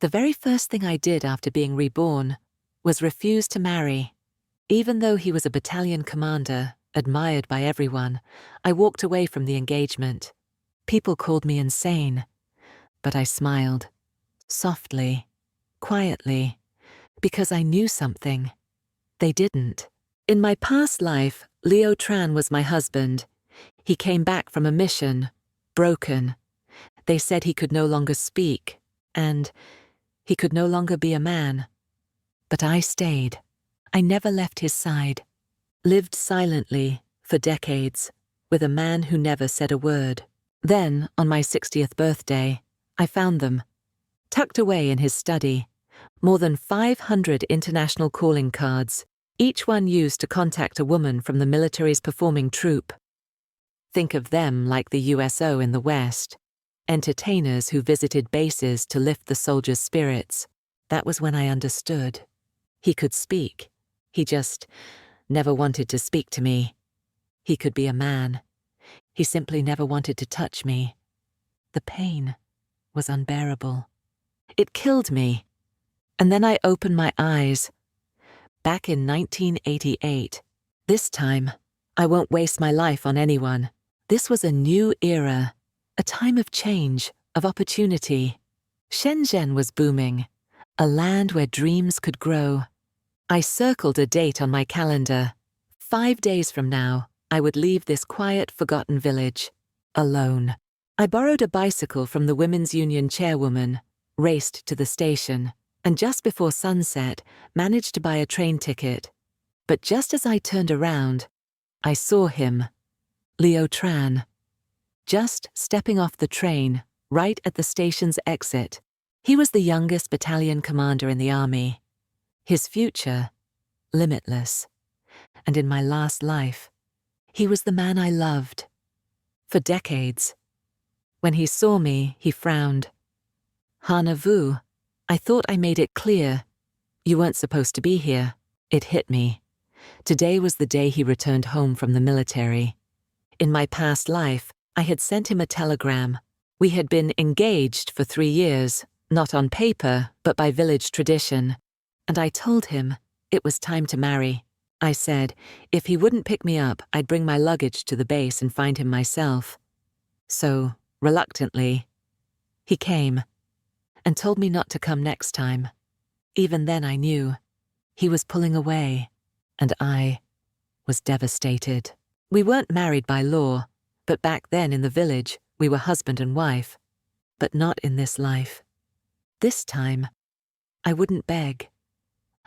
The very first thing I did after being reborn was refuse to marry. Even though he was a battalion commander, admired by everyone, I walked away from the engagement. People called me insane, but I smiled, softly, quietly, because I knew something. They didn't. In my past life, Leo Tran was my husband. He came back from a mission, broken. They said he could no longer speak, and he could no longer be a man. But I stayed. I never left his side. Lived silently for decades, with a man who never said a word. Then, on my 60th birthday, I found them, tucked away in his study. More than 500 international calling cards, each one used to contact a woman from the military's performing troupe. Think of them like the USO in the West, entertainers who visited bases to lift the soldiers' spirits. That was when I understood. He could speak. He just never wanted to speak to me. He could be a man. He simply never wanted to touch me. The pain was unbearable. It killed me. And then I opened my eyes. Back in 1988. This time, I won't waste my life on anyone. This was a new era, a time of change, of opportunity. Shenzhen was booming, a land where dreams could grow. I circled a date on my calendar. 5 days from now, I would leave this quiet, forgotten village, alone. I borrowed a bicycle from the Women's Union chairwoman, raced to the station, and just before sunset, managed to buy a train ticket. But just as I turned around, I saw him, Leo Tran, just stepping off the train, right at the station's exit. He was the youngest battalion commander in the army. His future, limitless. And in my last life, he was the man I loved. For decades. When he saw me, he frowned. Hana Vu, I thought I made it clear. You weren't supposed to be here. It hit me. Today was the day he returned home from the military. In my past life, I had sent him a telegram. We had been engaged for 3 years, not on paper, but by village tradition. And I told him it was time to marry. I said, if he wouldn't pick me up, I'd bring my luggage to the base and find him myself. So, reluctantly, he came and told me not to come next time. Even then I knew he was pulling away, and I was devastated. We weren't married by law, but back then in the village, we were husband and wife. But not in this life. This time, I wouldn't beg.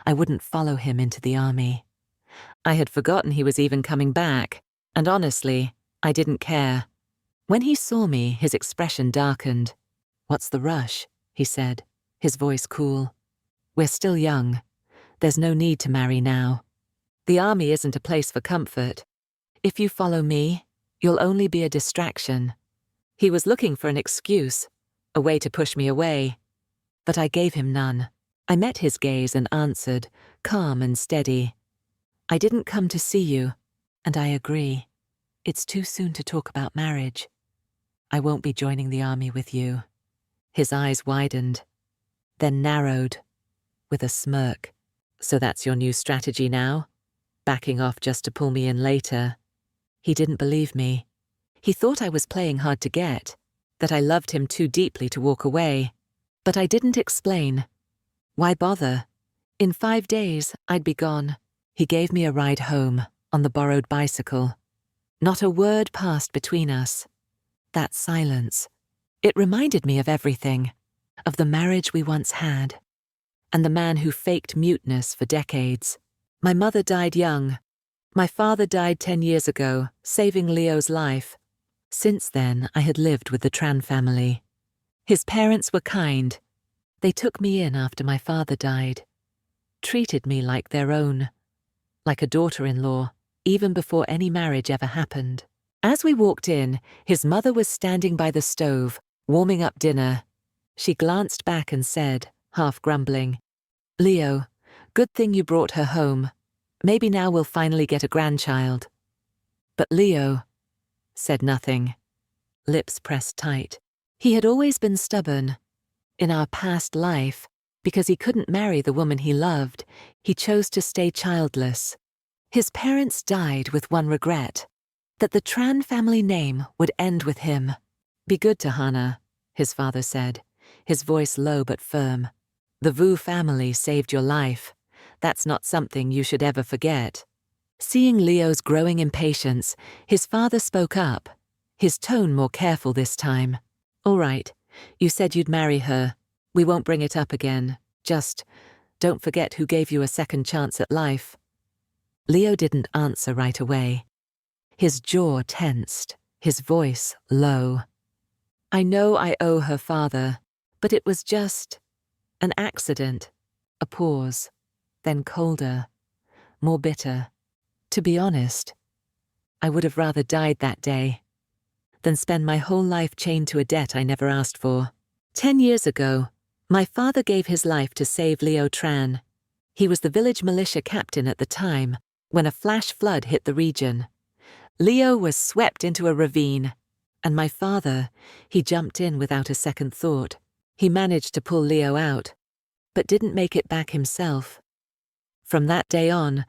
I wouldn't follow him into the army. I had forgotten he was even coming back, and honestly, I didn't care. When he saw me, his expression darkened. "What's the rush?" he said, his voice cool. "We're still young. There's no need to marry now. The army isn't a place for comfort. If you follow me, you'll only be a distraction." He was looking for an excuse, a way to push me away. But I gave him none. I met his gaze and answered, calm and steady. "I didn't come to see you, and I agree. It's too soon to talk about marriage. I won't be joining the army with you." His eyes widened, then narrowed, with a smirk. "So that's your new strategy now? Backing off just to pull me in later?" He didn't believe me. He thought I was playing hard to get, that I loved him too deeply to walk away. But I didn't explain. Why bother? In 5 days, I'd be gone. He gave me a ride home, on the borrowed bicycle. Not a word passed between us. That silence. It reminded me of everything. Of the marriage we once had. And the man who faked muteness for decades. My mother died young. My father died 10 years ago, saving Leo's life. Since then, I had lived with the Tran family. His parents were kind. They took me in after my father died. Treated me like their own. Like a daughter-in-law, even before any marriage ever happened. As we walked in, his mother was standing by the stove, warming up dinner. She glanced back and said, half grumbling, "Leo, good thing you brought her home. Maybe now we'll finally get a grandchild." But Leo said nothing. Lips pressed tight. He had always been stubborn. In our past life, because he couldn't marry the woman he loved, he chose to stay childless. His parents died with one regret, that the Tran family name would end with him. Be good to Hannah, his father said, his voice low but firm. The Wu family saved your life. That's not something you should ever forget. Seeing Leo's growing impatience, his father spoke up, his tone more careful this time. All right, you said you'd marry her. We won't bring it up again. Just don't forget who gave you a second chance at life. Leo didn't answer right away. His jaw tensed, his voice low. I know I owe her father, but it was just an accident. A pause, then colder, more bitter. To be honest, I would have rather died that day than spend my whole life chained to a debt I never asked for. 10 years ago, my father gave his life to save Leo Tran. He was the village militia captain at the time, when a flash flood hit the region. Leo was swept into a ravine, and my father, he jumped in without a second thought. He managed to pull Leo out, but didn't make it back himself. From that day on,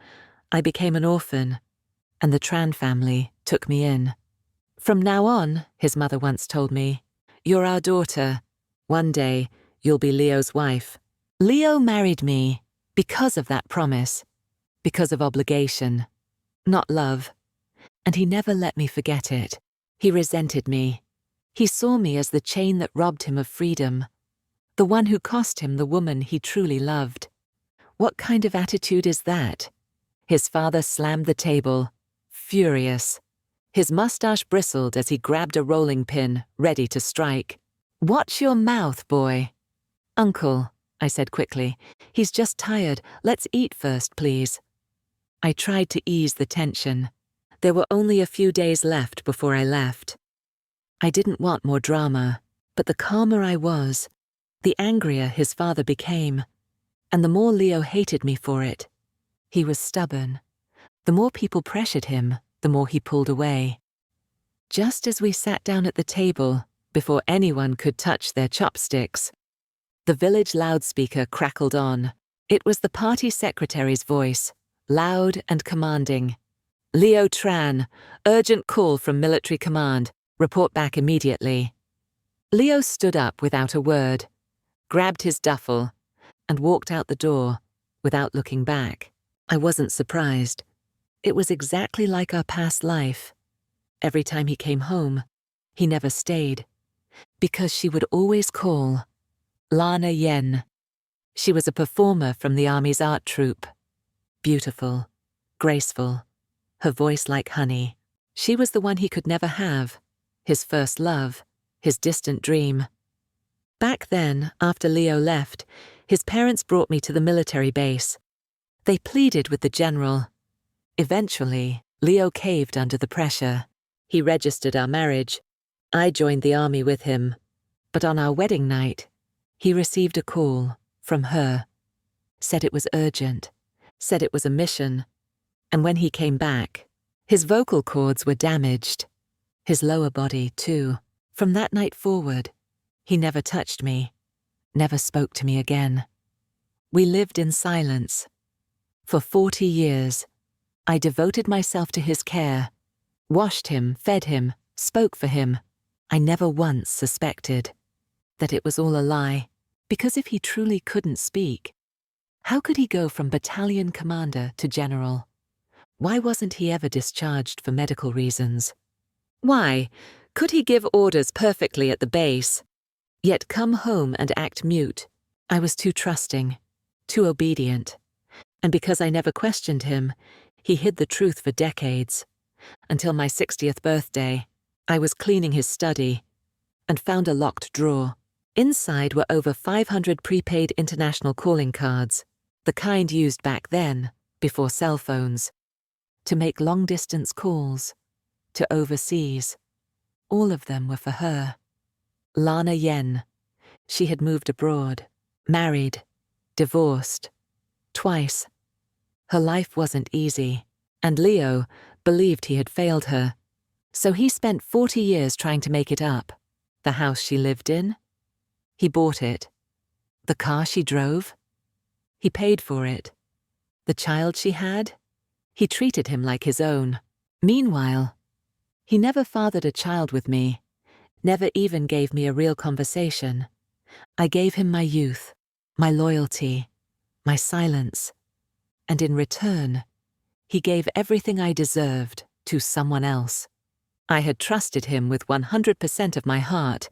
I became an orphan, and the Tran family took me in. From now on, his mother once told me, you're our daughter. One day, you'll be Leo's wife. Leo married me because of that promise, because of obligation, not love. And he never let me forget it. He resented me. He saw me as the chain that robbed him of freedom, the one who cost him the woman he truly loved. What kind of attitude is that? His father slammed the table, furious. His mustache bristled as he grabbed a rolling pin, ready to strike. Watch your mouth, boy. Uncle, I said quickly, he's just tired. Let's eat first, please. I tried to ease the tension. There were only a few days left before I left. I didn't want more drama, but the calmer I was, the angrier his father became, and the more Leo hated me for it. He was stubborn. The more people pressured him, the more he pulled away. Just as we sat down at the table, before anyone could touch their chopsticks, the village loudspeaker crackled on. It was the party secretary's voice, loud and commanding. Leo Tran, urgent call from military command. Report back immediately. Leo stood up without a word, grabbed his duffel, and walked out the door without looking back. I wasn't surprised. It was exactly like our past life. Every time he came home, he never stayed, because she would always call Lana Yen. She was a performer from the army's art troupe. Beautiful, graceful, her voice like honey. She was the one he could never have, his first love, his distant dream. Back then, after Leo left, his parents brought me to the military base. They pleaded with the general. Eventually, Leo caved under the pressure. He registered our marriage. I joined the army with him. But on our wedding night, he received a call from her. Said it was urgent. Said it was a mission. And when he came back, his vocal cords were damaged. His lower body, too. From that night forward, he never touched me, never spoke to me again. We lived in silence. For 40 years, I devoted myself to his care, washed him, fed him, spoke for him. I never once suspected that it was all a lie, because if he truly couldn't speak, how could he go from battalion commander to general? Why wasn't he ever discharged for medical reasons? Why could he give orders perfectly at the base, yet come home and act mute? I was too trusting, too obedient, and because I never questioned him, he hid the truth for decades. Until my 60th birthday, I was cleaning his study and found a locked drawer. Inside were over 500 prepaid international calling cards, the kind used back then, before cell phones, to make long-distance calls, to overseas. All of them were for her. Lana Yen. She had moved abroad, married, divorced, twice. Her life wasn't easy, and Leo believed he had failed her. So he spent 40 years trying to make it up. The house she lived in? He bought it, The car she drove? He paid for it. The child she had? He treated him like his own. Meanwhile, he never fathered a child with me, never even gave me a real conversation. I gave him my youth, my loyalty, my silence, and in return, he gave everything I deserved to someone else. I had trusted him with 100% of my heart,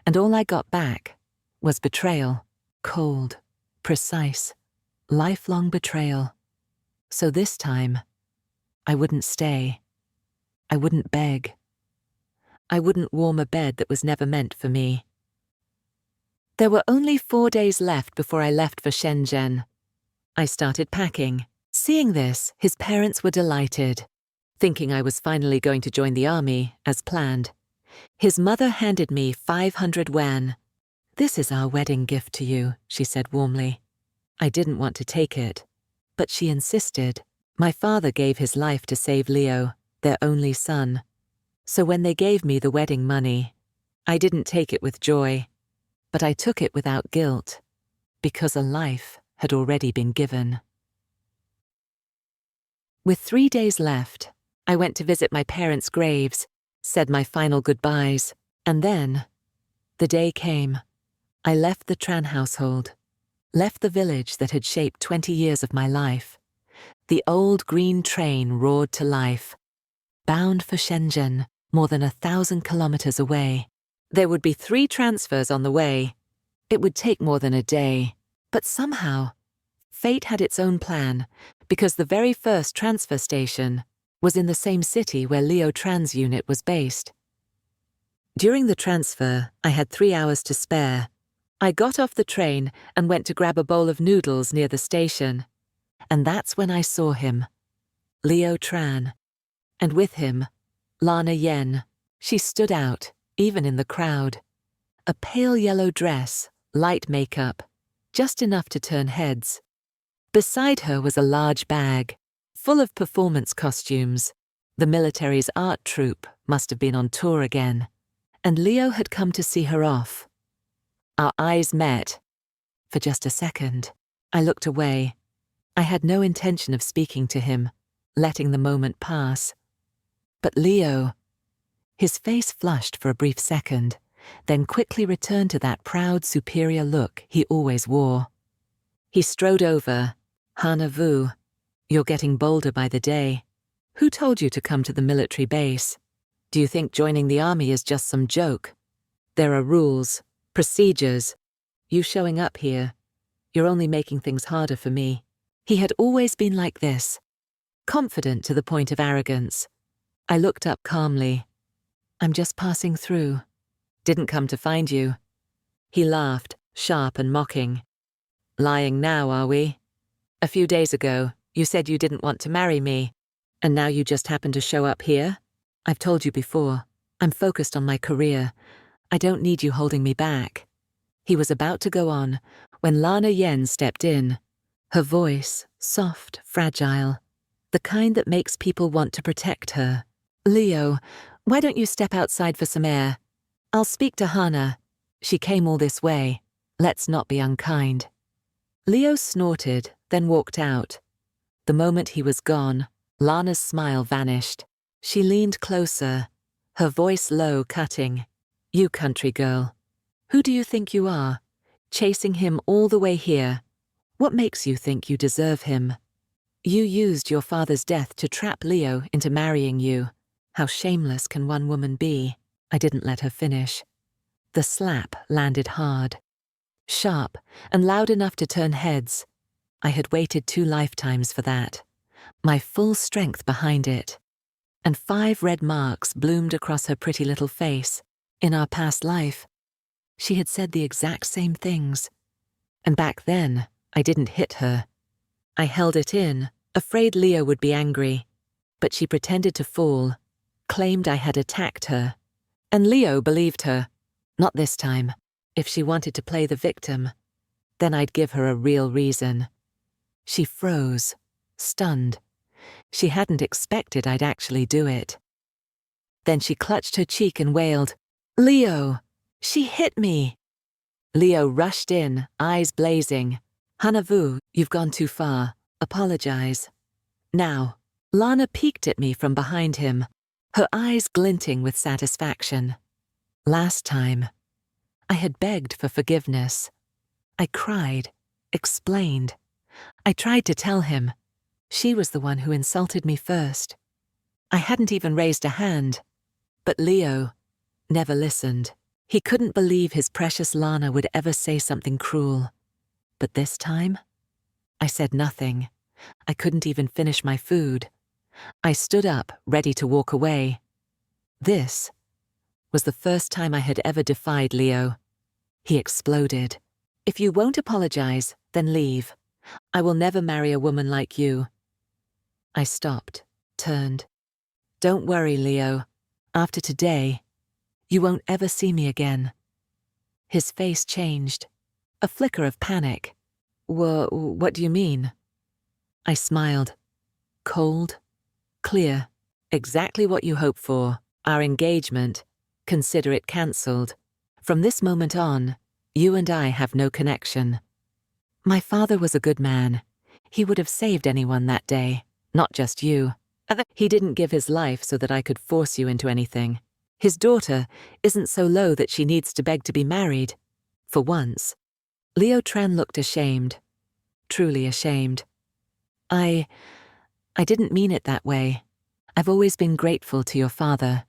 and all I got back was betrayal, cold, precise, lifelong betrayal. So this time, I wouldn't stay. I wouldn't beg. I wouldn't warm a bed that was never meant for me. There were only 4 days left before I left for Shenzhen. I started packing. Seeing this, his parents were delighted, thinking I was finally going to join the army, as planned. His mother handed me 500 yuan. "This is our wedding gift to you," she said warmly. I didn't want to take it, but she insisted. My father gave his life to save Leo, their only son. So when they gave me the wedding money, I didn't take it with joy, but I took it without guilt, because a life had already been given. With 3 days left, I went to visit my parents' graves, said my final goodbyes, and then, the day came. I left the Tran household, left the village that had shaped 20 years of my life. The old green train roared to life, bound for Shenzhen, more than 1,000 kilometers away. There would be 3 transfers on the way. It would take more than a day, but somehow, fate had its own plan, because the very first transfer station was in the same city where Leo Tran's unit was based. During the transfer, I had 3 hours to spare. I got off the train and went to grab a bowl of noodles near the station. And that's when I saw him, Leo Tran, and with him, Lana Yen. She stood out, even in the crowd. A pale yellow dress, light makeup, just enough to turn heads. Beside her was a large bag, full of performance costumes. The military's art troupe must have been on tour again, and Leo had come to see her off. Our eyes met. For just a second, I looked away. I had no intention of speaking to him, letting the moment pass. But Leo, his face flushed for a brief second, then quickly returned to that proud, superior look he always wore. He strode over. "Hana Vu, you're getting bolder by the day. Who told you to come to the military base? Do you think joining the army is just some joke? There are rules, procedures. You showing up here, you're only making things harder for me." He had always been like this, confident to the point of arrogance. I looked up calmly. "I'm just passing through. Didn't come to find you." He laughed, sharp and mocking. "Lying now, are we? A few days ago, you said you didn't want to marry me, and now you just happen to show up here? I've told you before, I'm focused on my career. I don't need you holding me back." He was about to go on when Lana Yen stepped in. Her voice, soft, fragile, the kind that makes people want to protect her. "Leo, why don't you step outside for some air? I'll speak to Hana. She came all this way. Let's not be unkind." Leo snorted, then walked out. The moment he was gone, Lana's smile vanished. She leaned closer, her voice low, cutting. "You country girl, who do you think you are? Chasing him all the way here. What makes you think you deserve him? You used your father's death to trap Leo into marrying you. How shameless can one woman be?" I didn't let her finish. The slap landed hard, sharp and loud enough to turn heads. I had waited 2 lifetimes for that, my full strength behind it. And 5 red marks bloomed across her pretty little face. In our past life, she had said the exact same things. And back then, I didn't hit her. I held it in, afraid Leo would be angry. But she pretended to fall, claimed I had attacked her. And Leo believed her. Not this time. If she wanted to play the victim, then I'd give her a real reason. She froze, stunned. She hadn't expected I'd actually do it. Then she clutched her cheek and wailed, "Leo, she hit me!" Leo rushed in, eyes blazing. Hanavu, you've gone too far. Apologize. Now. Lana peeked at me from behind him, her eyes glinting with satisfaction. Last time, I had begged for forgiveness. I cried, explained. I tried to tell him. She was the one who insulted me first. I hadn't even raised a hand. But Leo never listened. He couldn't believe his precious Lana would ever say something cruel. But this time, I said nothing. I couldn't even finish my food. I stood up, ready to walk away. This was the first time I had ever defied Leo. He exploded. If you won't apologize, then leave. I will never marry a woman like you. I stopped, turned. Don't worry, Leo. After today, you won't ever see me again. His face changed. A flicker of panic. What do you mean? I smiled. Cold, clear, exactly what you hope for. Our engagement. Consider it cancelled. From this moment on, you and I have no connection. My father was a good man. He would have saved anyone that day, not just you. He didn't give his life so that I could force you into anything. His daughter isn't so low that she needs to beg to be married. For once, Leo Tran looked ashamed. Truly ashamed. I didn't mean it that way. I've always been grateful to your father.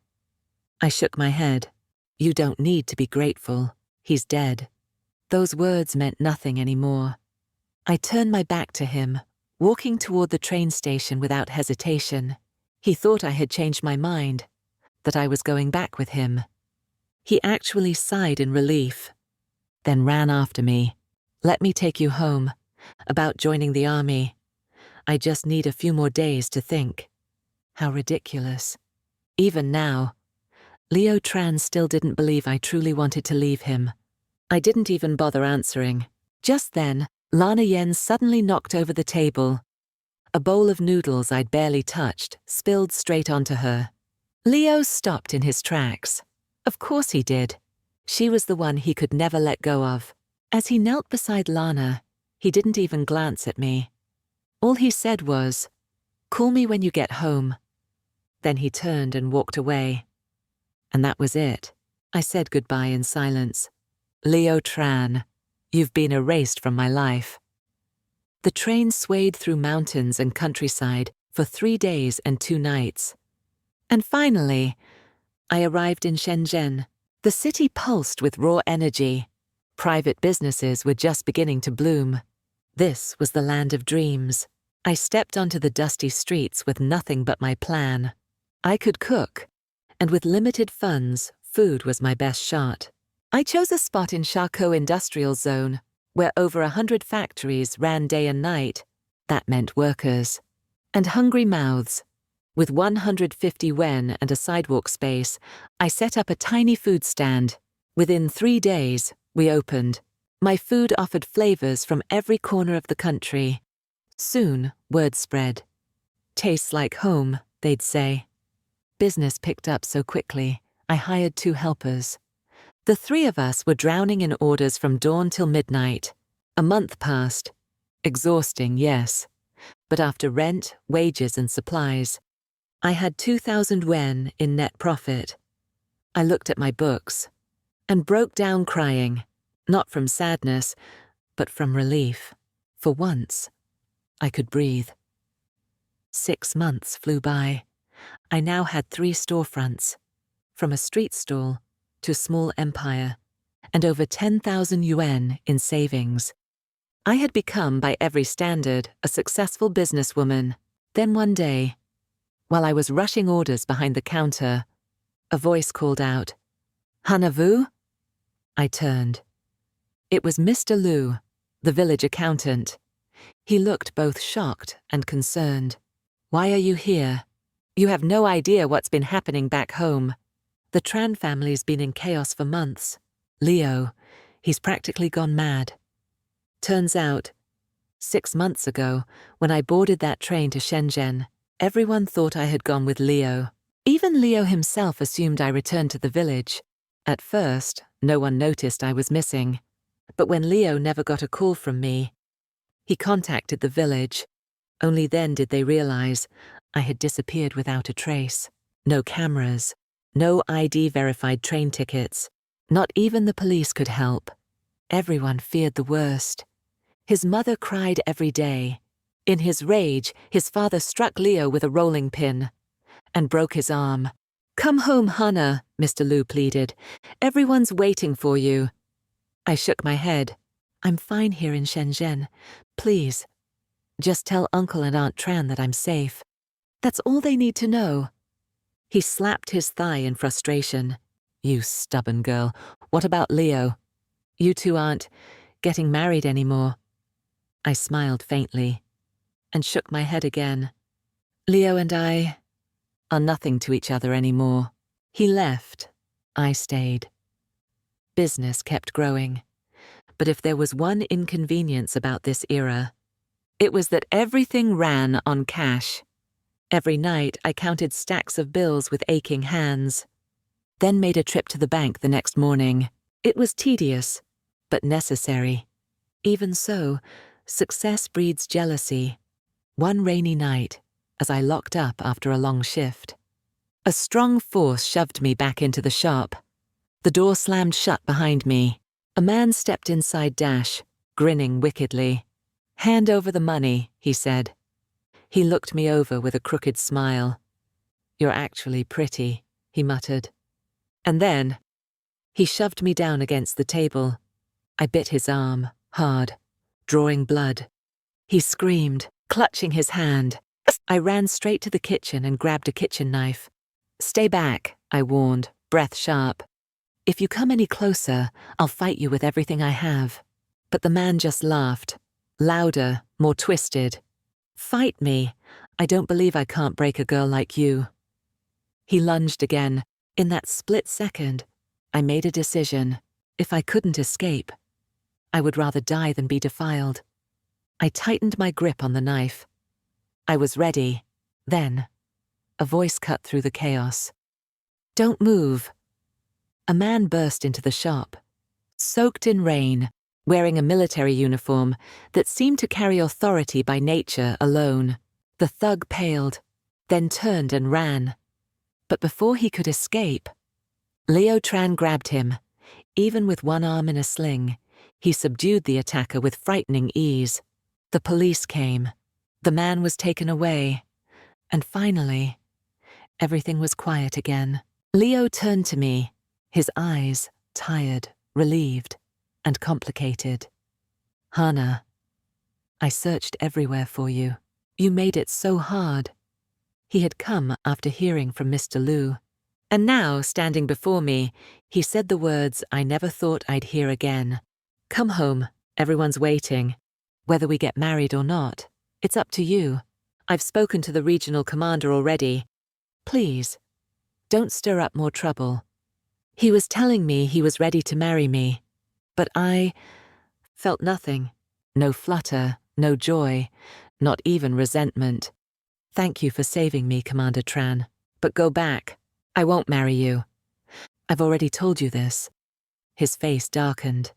I shook my head. You don't need to be grateful. He's dead. Those words meant nothing anymore. I turned my back to him, walking toward the train station without hesitation. He thought I had changed my mind, that I was going back with him. He actually sighed in relief, then ran after me. Let me take you home. About joining the army. I just need a few more days to think. How ridiculous. Even now, Leo Tran still didn't believe I truly wanted to leave him. I didn't even bother answering. Just then, Lana Yen suddenly knocked over the table. A bowl of noodles I'd barely touched spilled straight onto her. Leo stopped in his tracks. Of course he did. She was the one he could never let go of. As he knelt beside Lana, he didn't even glance at me. All he said was, "Call me when you get home." Then he turned and walked away. And that was it. I said goodbye in silence. Leo Tran, you've been erased from my life. The train swayed through mountains and countryside for 3 days and 2 nights. And finally, I arrived in Shenzhen. The city pulsed with raw energy. Private businesses were just beginning to bloom. This was the land of dreams. I stepped onto the dusty streets with nothing but my plan. I could cook, and with limited funds, food was my best shot. I chose a spot in Charcot Industrial Zone, where over 100 factories ran day and night. That meant workers. And hungry mouths. With 150 yuan and a sidewalk space, I set up a tiny food stand. Within 3 days, we opened. My food offered flavors from every corner of the country. Soon, word spread. Tastes like home, they'd say. Business picked up so quickly, I hired 2 helpers. The 3 of us were drowning in orders from dawn till midnight. A month passed. Exhausting, yes. But after rent, wages, and supplies, I had 2,000 yuan in net profit. I looked at my books and broke down crying, not from sadness, but from relief. For once, I could breathe. 6 months flew by. I now had 3 storefronts, from a street stall to a small empire, and over 10,000 yuan in savings. I had become, by every standard, a successful businesswoman. Then one day, while I was rushing orders behind the counter, a voice called out, "Hanavu?" I turned. It was Mr. Liu, the village accountant. He looked both shocked and concerned. "Why are you here? You have no idea what's been happening back home. The Tran family's been in chaos for months. Leo, he's practically gone mad." Turns out, 6 months ago, when I boarded that train to Shenzhen, everyone thought I had gone with Leo. Even Leo himself assumed I returned to the village. At first, no one noticed I was missing. But when Leo never got a call from me, he contacted the village. Only then did they realize I had disappeared without a trace. No cameras, no ID-verified train tickets. Not even the police could help. Everyone feared the worst. His mother cried every day. In his rage, his father struck Leo with a rolling pin and broke his arm. "Come home, Hannah," Mr. Liu pleaded. "Everyone's waiting for you." I shook my head. "I'm fine here in Shenzhen. Please, just tell Uncle and Aunt Tran that I'm safe. That's all they need to know." He slapped his thigh in frustration. "You stubborn girl. What about Leo? You two aren't getting married anymore." I smiled faintly and shook my head again. "Leo and I are nothing to each other anymore." He left. I stayed. Business kept growing. But if there was one inconvenience about this era, it was that everything ran on cash. Every night I counted stacks of bills with aching hands, then made a trip to the bank the next morning. It was tedious, but necessary. Even so, success breeds jealousy. One rainy night, as I locked up after a long shift, a strong force shoved me back into the shop. The door slammed shut behind me. A man stepped inside Dash, grinning wickedly. "Hand over the money," he said. He looked me over with a crooked smile. "You're actually pretty," he muttered. And then he shoved me down against the table. I bit his arm, hard, drawing blood. He screamed, clutching his hand. I ran straight to the kitchen and grabbed a kitchen knife. "Stay back," I warned, breath sharp. "If you come any closer, I'll fight you with everything I have." But the man just laughed, louder, more twisted. "Fight me. I don't believe I can't break a girl like you." He lunged again. In that split second, I made a decision. If I couldn't escape, I would rather die than be defiled. I tightened my grip on the knife. I was ready. Then, a voice cut through the chaos. "Don't move." A man burst into the shop, soaked in rain, wearing a military uniform that seemed to carry authority by nature alone. The thug paled, then turned and ran. But before he could escape, Leo Tran grabbed him. Even with one arm in a sling, he subdued the attacker with frightening ease. The police came. The man was taken away. And finally, everything was quiet again. Leo turned to me, his eyes tired, relieved, and complicated. "Hannah, I searched everywhere for you. You made it so hard." He had come after hearing from Mr. Liu. And now, standing before me, he said the words I never thought I'd hear again. "Come home. Everyone's waiting. Whether we get married or not, it's up to you. I've spoken to the regional commander already. Please, don't stir up more trouble." He was telling me he was ready to marry me, but I felt nothing. No flutter, no joy, not even resentment. "Thank you for saving me, Commander Tran, but go back. I won't marry you. I've already told you this." His face darkened.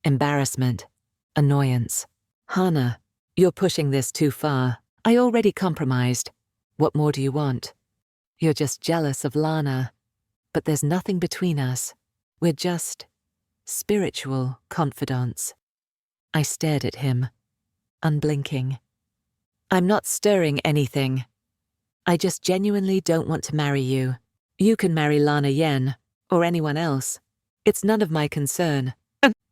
Embarrassment, annoyance. "Hannah, you're pushing this too far. I already compromised. What more do you want? You're just jealous of Lana. But there's nothing between us. We're just spiritual confidants." I stared at him, unblinking. "I'm not stirring anything. I just genuinely don't want to marry you. You can marry Lana Yen, or anyone else. It's none of my concern.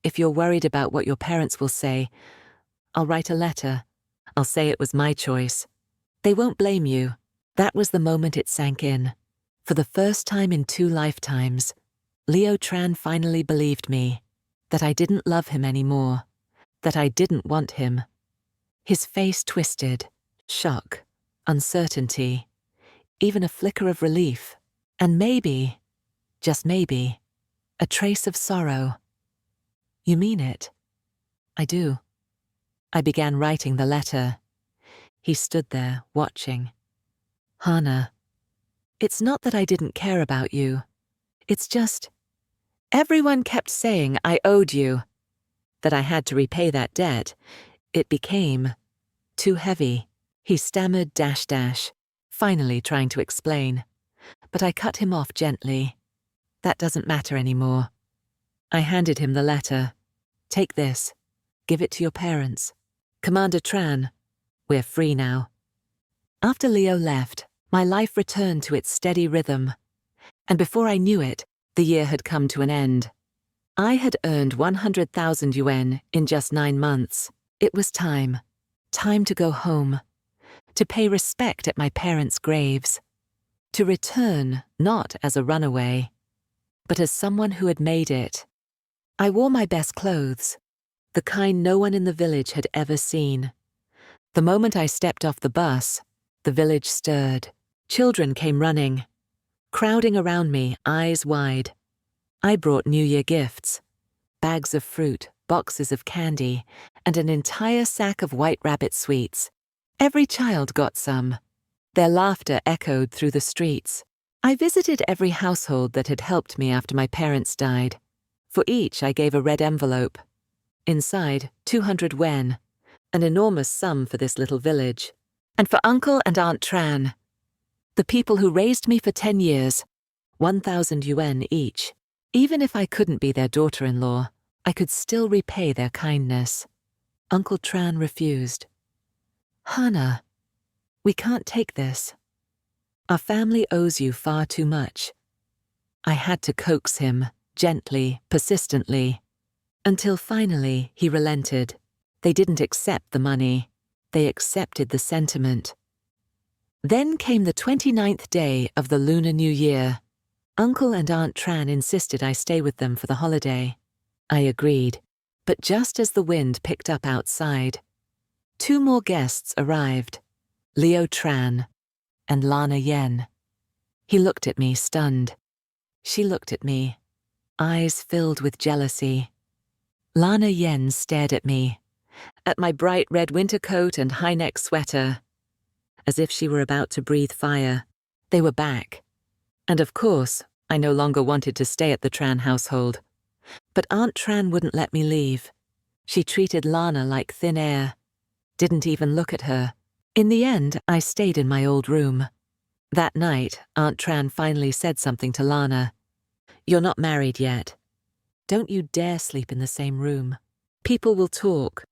If you're worried about what your parents will say, I'll write a letter. I'll say it was my choice. They won't blame you." That was the moment it sank in. For the first time in 2 lifetimes, Leo Tran finally believed me, that I didn't love him anymore, that I didn't want him. His face twisted, shock, uncertainty, even a flicker of relief, and maybe, just maybe, a trace of sorrow. "You mean it?" "I do." I began writing the letter. He stood there, watching. "Hannah, it's not that I didn't care about you. It's just, everyone kept saying I owed you. that I had to repay that debt, it became too heavy. He stammered finally trying to explain. But I cut him off gently. That doesn't matter anymore. I handed him the letter. Take this. Give it to your parents. Commander Tran, we're free now. After Leo left, my life returned to its steady rhythm. And before I knew it, the year had come to an end. I had earned 100,000 yuan in just 9 months. It was time. Time to go home. To pay respect at my parents' graves. To return not as a runaway, but as someone who had made it. I wore my best clothes, the kind no one in the village had ever seen. The moment I stepped off the bus, the village stirred. Children came running, crowding around me, eyes wide. I brought New Year gifts, bags of fruit, boxes of candy, and an entire sack of White Rabbit sweets. Every child got some. Their laughter echoed through the streets. I visited every household that had helped me after my parents died. For each, I gave a red envelope. Inside, 200 wen, an enormous sum for this little village. And for Uncle and Aunt Tran, the people who raised me for 10 years, 1,000 yuan each. Even if I couldn't be their daughter-in-law, I could still repay their kindness. Uncle Tran refused. Hannah, we can't take this. Our family owes you far too much. I had to coax him, gently, persistently, until finally he relented. They didn't accept the money. They accepted the sentiment. Then came the 29th day of the Lunar New Year. Uncle and Aunt Tran insisted I stay with them for the holiday. I agreed, but just as the wind picked up outside, 2 more guests arrived, Leo Tran and Lana Yen. He looked at me, stunned. She looked at me, eyes filled with jealousy. Lana Yen stared at me, at my bright red winter coat and high-neck sweater, as if she were about to breathe fire. They were back. And of course, I no longer wanted to stay at the Tran household. But Aunt Tran wouldn't let me leave. She treated Lana like thin air. Didn't even look at her. In the end, I stayed in my old room. That night, Aunt Tran finally said something to Lana. You're not married yet. Don't you dare sleep in the same room. People will talk.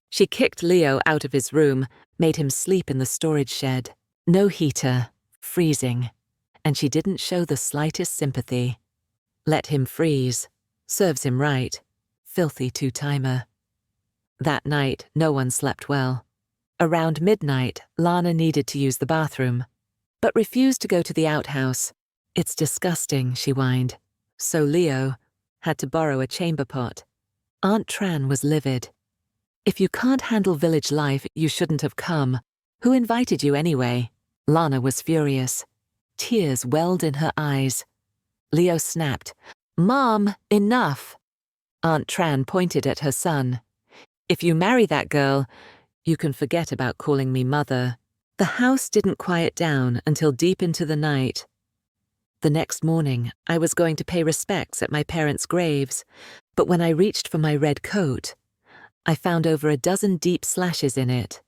She kicked Leo out of his room, made him sleep in the storage shed. No heater, freezing. And she didn't show the slightest sympathy. Let him freeze. Serves him right. Filthy two-timer. That night, no one slept well. Around midnight, Lana needed to use the bathroom, but refused to go to the outhouse. It's disgusting, she whined. So Leo had to borrow a chamber pot. Aunt Tran was livid. If you can't handle village life, you shouldn't have come. Who invited you anyway? Lana was furious. Tears welled in her eyes. Leo snapped. Mom, enough! Aunt Tran pointed at her son. If you marry that girl, you can forget about calling me mother. The house didn't quiet down until deep into the night. The next morning, I was going to pay respects at my parents' graves, but when I reached for my red coat, I found over a dozen deep slashes in it.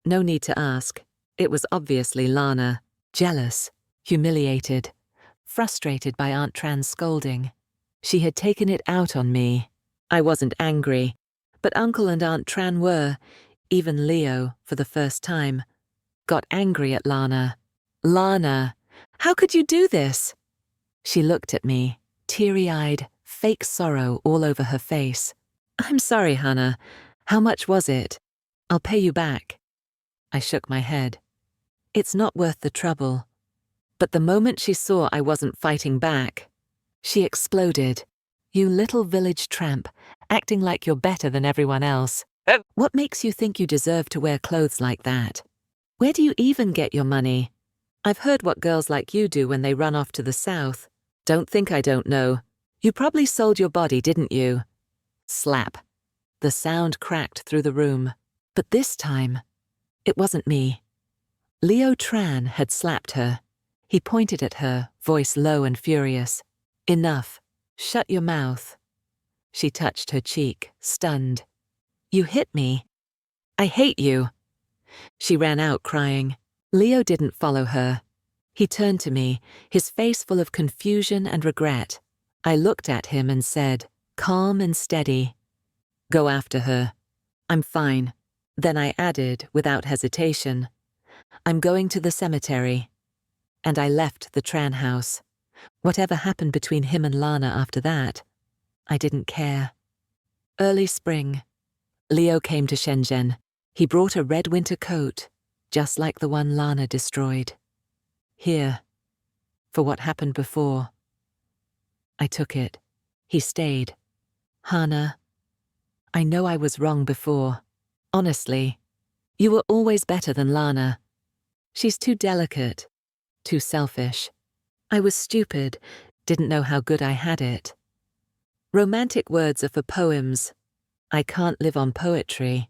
No need to ask. It was obviously Lana, jealous, humiliated, frustrated by Aunt Tran's scolding. She had taken it out on me. I wasn't angry, but Uncle and Aunt Tran were. Even Leo, for the first time, got angry at Lana. Lana, how could you do this? She looked at me, teary-eyed, fake sorrow all over her face. I'm sorry, Hannah. How much was it? I'll pay you back. I shook my head. It's not worth the trouble. But the moment she saw I wasn't fighting back, she exploded. You little village tramp, acting like you're better than everyone else. What makes you think you deserve to wear clothes like that? Where do you even get your money? I've heard what girls like you do when they run off to the south. Don't think I don't know. You probably sold your body, didn't you? Slap. The sound cracked through the room. But this time, it wasn't me. Leo Tran had slapped her. He pointed at her, voice low and furious. Enough. Shut your mouth. She touched her cheek, stunned. You hit me. I hate you. She ran out crying. Leo didn't follow her. He turned to me, his face full of confusion and regret. I looked at him and said, calm and steady, go after her. I'm fine. Then I added, without hesitation, I'm going to the cemetery. And I left the Tran house. Whatever happened between him and Lana after that, I didn't care. Early spring. Leo came to Shenzhen. He brought a red winter coat, just like the one Lana destroyed. Here, for what happened before. I took it. He stayed. Hana, I know I was wrong before. Honestly, you were always better than Lana. She's too delicate, too selfish. I was stupid, didn't know how good I had it. Romantic words are for poems. I can't live on poetry.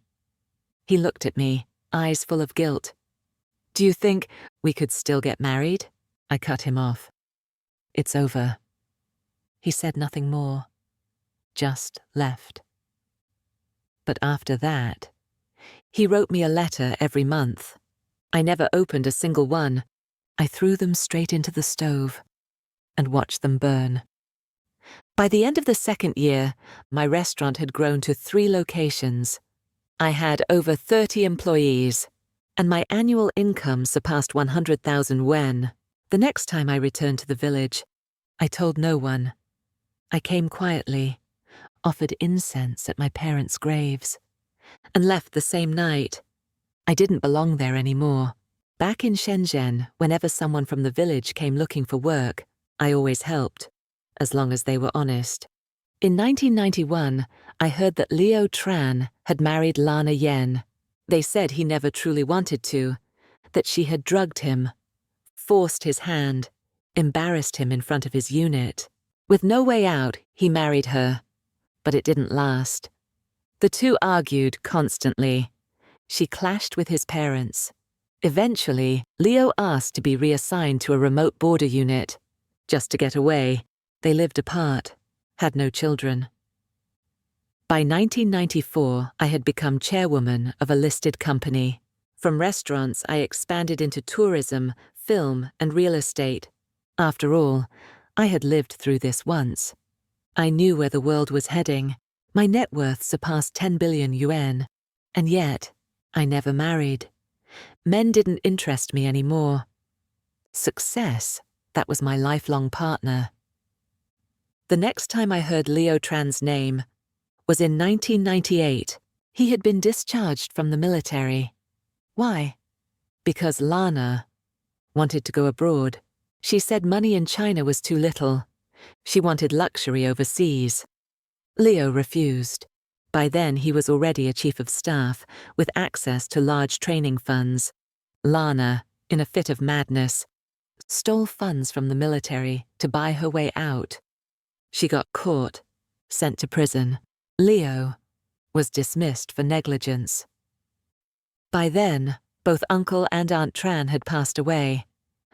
He looked at me, eyes full of guilt. Do you think we could still get married? I cut him off. It's over. He said nothing more, just left. But after that, he wrote me a letter every month. I never opened a single one. I threw them straight into the stove and watched them burn. By the end of the second year, my restaurant had grown to 3 locations. I had over 30 employees, and my annual income surpassed 100,000 yuan. The next time I returned to the village, I told no one. I came quietly, offered incense at my parents' graves, and left the same night. I didn't belong there anymore. Back in Shenzhen, whenever someone from the village came looking for work, I always helped, as long as they were honest. In 1991, I heard that Leo Tran had married Lana Yen. They said he never truly wanted to, that she had drugged him, forced his hand, embarrassed him in front of his unit. With no way out, he married her. But it didn't last. The two argued constantly. She clashed with his parents. Eventually, Leo asked to be reassigned to a remote border unit. Just to get away, they lived apart, had no children. By 1994, I had become chairwoman of a listed company. From restaurants, I expanded into tourism, film, and real estate. After all, I had lived through this once. I knew where the world was heading. My net worth surpassed 10 billion yuan. And yet, I never married. Men didn't interest me anymore. Success, that was my lifelong partner. The next time I heard Leo Tran's name was in 1998. He had been discharged from the military. Why? Because Lana wanted to go abroad. She said money in China was too little. She wanted luxury overseas. Leo refused. By then he was already a chief of staff, with access to large training funds. Lana, in a fit of madness, stole funds from the military to buy her way out. She got caught, sent to prison. Leo was dismissed for negligence. By then, both Uncle and Aunt Tran had passed away,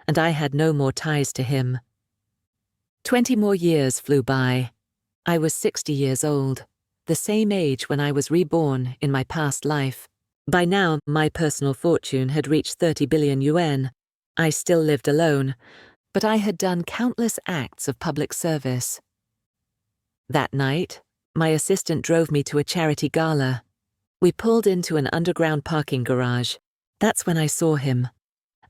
and I had no more ties to him. 20 more years flew by. I was 60 years old, the same age when I was reborn in my past life. By now, my personal fortune had reached 30 billion yuan. I still lived alone, but I had done countless acts of public service. That night, my assistant drove me to a charity gala. We pulled into an underground parking garage. That's when I saw him.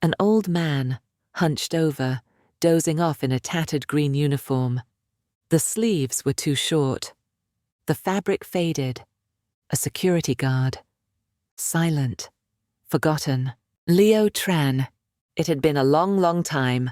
An old man, hunched over, dozing off in a tattered green uniform. The sleeves were too short. The fabric faded. A security guard. Silent. Forgotten. Leo Tran. It had been a long, long time.